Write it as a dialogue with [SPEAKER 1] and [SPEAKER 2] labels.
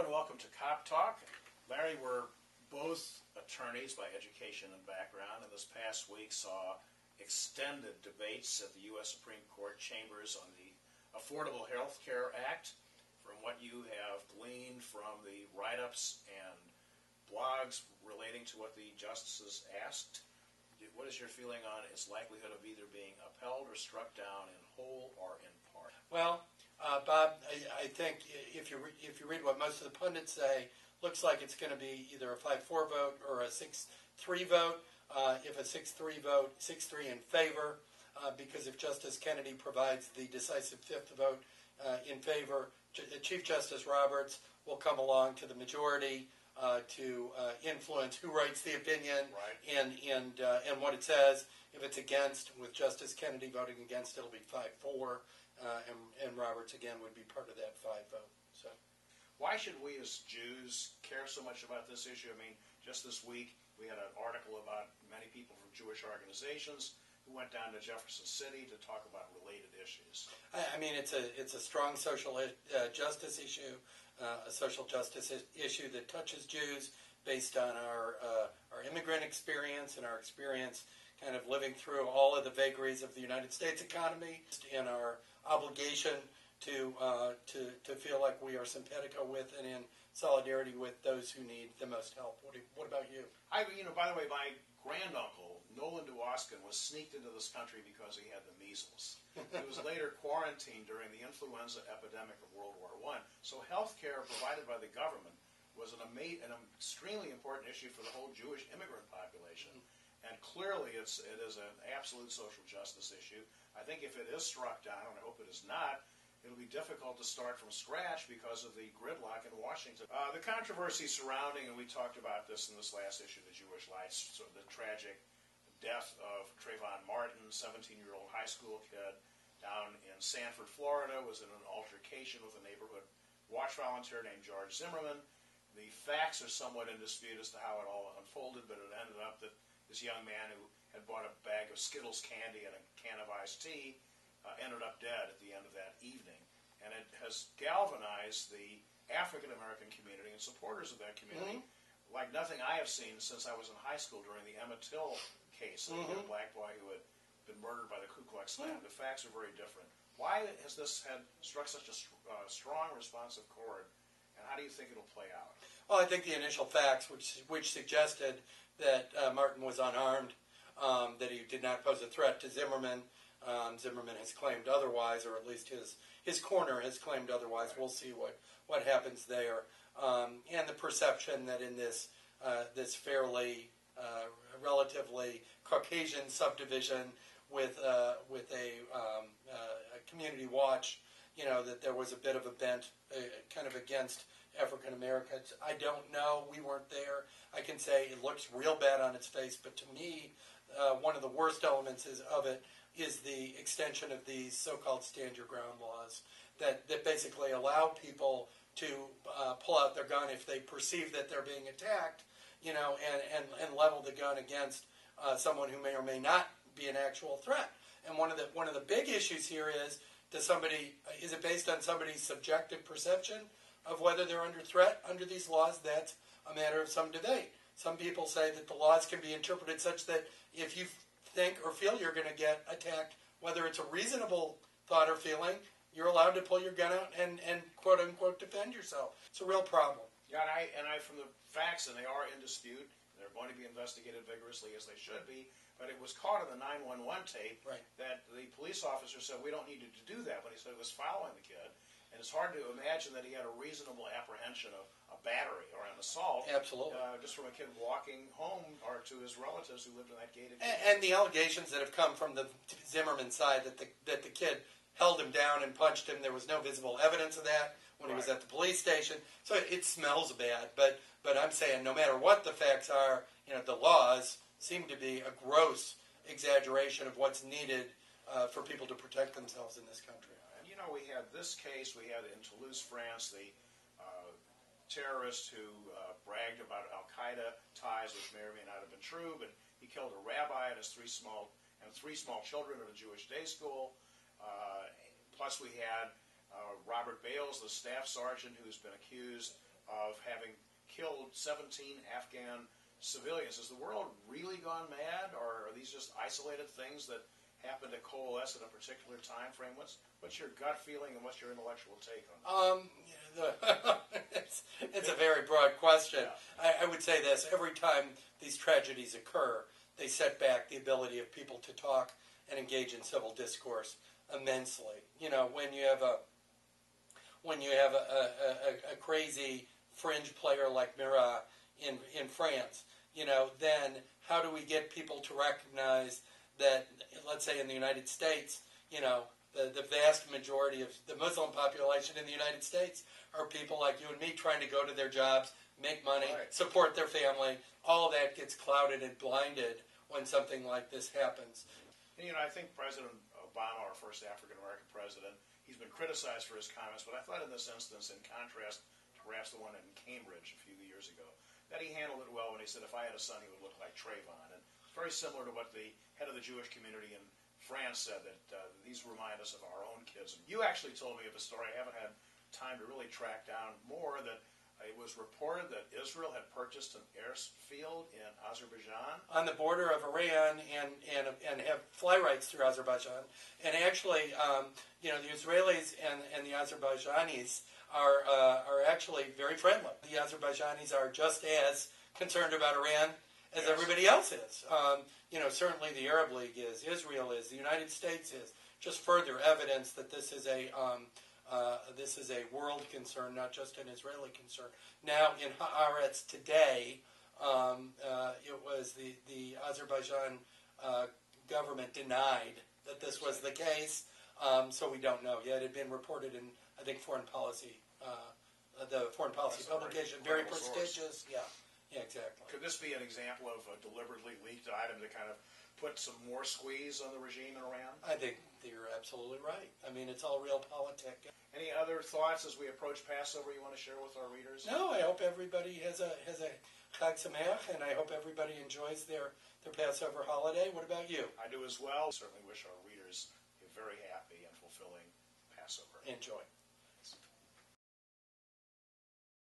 [SPEAKER 1] Hello and welcome to Cop Talk. Larry, we're both attorneys by education and background, and this past week saw extended debates at the U.S. Supreme Court chambers on the Affordable Health Care Act. From what you have gleaned from the write-ups and blogs relating to what the justices asked, what is your feeling on its likelihood of either being upheld or struck down in whole or in part?
[SPEAKER 2] Well, Bob, I think if you read what most of the pundits say, looks like it's going to be either a 5-4 vote or a 6-3 vote. If a 6-3 vote, 6-3 in favor, because if Justice Kennedy provides the decisive fifth vote in favor, Chief Justice Roberts will come along to the majority to influence who writes the opinion,
[SPEAKER 1] right,
[SPEAKER 2] and what it says. If it's against, with Justice Kennedy voting against, it'll be 5-4, and Roberts again would be part of that 5 vote. So,
[SPEAKER 1] why should we as Jews care so much about this issue? I mean, just this week we had an article about many people from Jewish organizations who went down to Jefferson City to talk about related issues.
[SPEAKER 2] I mean, it's a strong social justice issue, a social justice issue that touches Jews based on our immigrant experience and our experience kind of living through all of the vagaries of the United States economy, and our obligation to feel like we are simpatico with and in solidarity with those who need the most help. What about you?
[SPEAKER 1] By the way, my granduncle, Nolan Duwaskin, was sneaked into this country because he had the measles. He was later quarantined during the influenza epidemic of World War I. So health care provided by the government was an extremely important issue for the whole Jewish immigrant population. And clearly it is an absolute social justice issue. I think if it is struck down, and I hope it is not, it'll be difficult to start from scratch because of the gridlock in Washington. The controversy surrounding, and we talked about this in this last issue, the Jewish Lights, so the tragic death of Trayvon Martin, 17-year-old high school kid down in Sanford, Florida, was in an altercation with a neighborhood watch volunteer named George Zimmerman. The facts are somewhat in dispute as to how it all unfolded, but it ended up that this young man who had bought a bag of Skittles candy and a can of iced tea ended up dead at the end of that evening. And it has galvanized the African-American community and supporters of that community like nothing I have seen since I was in high school during the Emmett Till case, the black boy who had been murdered by the Ku Klux Klan. The facts are very different. Why has this struck such a strong responsive chord, and how do you think it'll play out?
[SPEAKER 2] Well, I think the initial facts, which suggested that Martin was unarmed, that he did not pose a threat to Zimmerman. Zimmerman has claimed otherwise, or at least his corner has claimed otherwise. We'll see what happens there. And the perception that in this fairly relatively Caucasian subdivision with a community watch, that there was a bit of a bent kind of against African Americans. I don't know. We weren't there. I can say it looks real bad on its face, but to me, one of the worst elements of it is the extension of these so-called stand your ground laws that basically allow people to pull out their gun if they perceive that they're being attacked, and level the gun against someone who may or may not be an actual threat. And one of the big issues here is it based on somebody's subjective perception of whether they're under threat under these laws? That's a matter of some debate. Some people say that the laws can be interpreted such that if you think or feel you're going to get attacked, whether it's a reasonable thought or feeling, you're allowed to pull your gun out and quote-unquote defend yourself. It's a real problem.
[SPEAKER 1] Yeah, and I from the facts, and they are in dispute, they're going to be investigated vigorously as they should be, but it was caught in the 911 tape that the police officer said, we don't need you to do that, but he said it was following the kid. And it's hard to imagine that he had a reasonable apprehension of a battery or an assault.
[SPEAKER 2] Absolutely.
[SPEAKER 1] Just from a kid walking home or to his relatives who lived in that gated community.
[SPEAKER 2] And the allegations that have come from the Zimmerman side that the kid held him down and punched him, there was no visible evidence of that when he was at the police station. So it smells bad. But I'm saying no matter what the facts are, the laws seem to be a gross exaggeration of what's needed for people to protect themselves in this country.
[SPEAKER 1] We had this case, we had in Toulous, France, the terrorist who bragged about al-Qaeda ties, which may or may not have been true, but he killed a rabbi and three small children at a Jewish day school. Plus we had Robert Bales, the staff sergeant, who's been accused of having killed 17 Afghan civilians. Has the world really gone mad, or are these just isolated things that happen to coalesce at a particular time frame? What's your gut feeling and what's your intellectual take on that?
[SPEAKER 2] It's a very broad question.
[SPEAKER 1] Yeah.
[SPEAKER 2] I would say this: every time these tragedies occur, they set back the ability of people to talk and engage in civil discourse immensely. You know, when you have a crazy fringe player like Marat in France, you know, then how do we get people to recognize that, let's say in the United States, you know, the vast majority of the Muslim population in the United States are people like you and me trying to go to their jobs, make money,
[SPEAKER 1] Right.
[SPEAKER 2] support their family. All of that gets clouded and blinded when something like this happens.
[SPEAKER 1] And, you know, I think President Obama, our first African-American president, he's been criticized for his comments, but I thought in this instance, in contrast to perhaps the one in Cambridge a few years ago, that he handled it well when he said, if I had a son, he would look like Trayvon. And very similar to what the head of the Jewish community in France said, that these remind us of our own kids. And you actually told me of a story I haven't had time to really track down more, that it was reported that Israel had purchased an airfield in Azerbaijan.
[SPEAKER 2] On the border of Iran and have fly rights through Azerbaijan. And actually, you know, the Israelis and the Azerbaijanis are actually very friendly. The Azerbaijanis are just as concerned about Iran as everybody else is. You know, certainly the Arab League is, Israel is, the United States is. Just further evidence that this is a world concern, not just an Israeli concern. Now, in Haaretz today, it was the Azerbaijan government denied that this was the case, so we don't know yet. It had been reported in, I think, Foreign Policy, the Foreign Policy publication, very prestigious. Yeah, exactly.
[SPEAKER 1] Could this be an example of a deliberately leaked item to kind of put some more squeeze on the regime in Iran?
[SPEAKER 2] I think you're absolutely right. I mean, it's all real politics.
[SPEAKER 1] Any other thoughts as we approach Passover you want to share with our readers?
[SPEAKER 2] No, I hope everybody has a Chag Sameach, and I hope everybody enjoys their Passover holiday. What about you?
[SPEAKER 1] I do as well. Certainly wish our readers a very happy and fulfilling Passover.
[SPEAKER 2] Enjoy.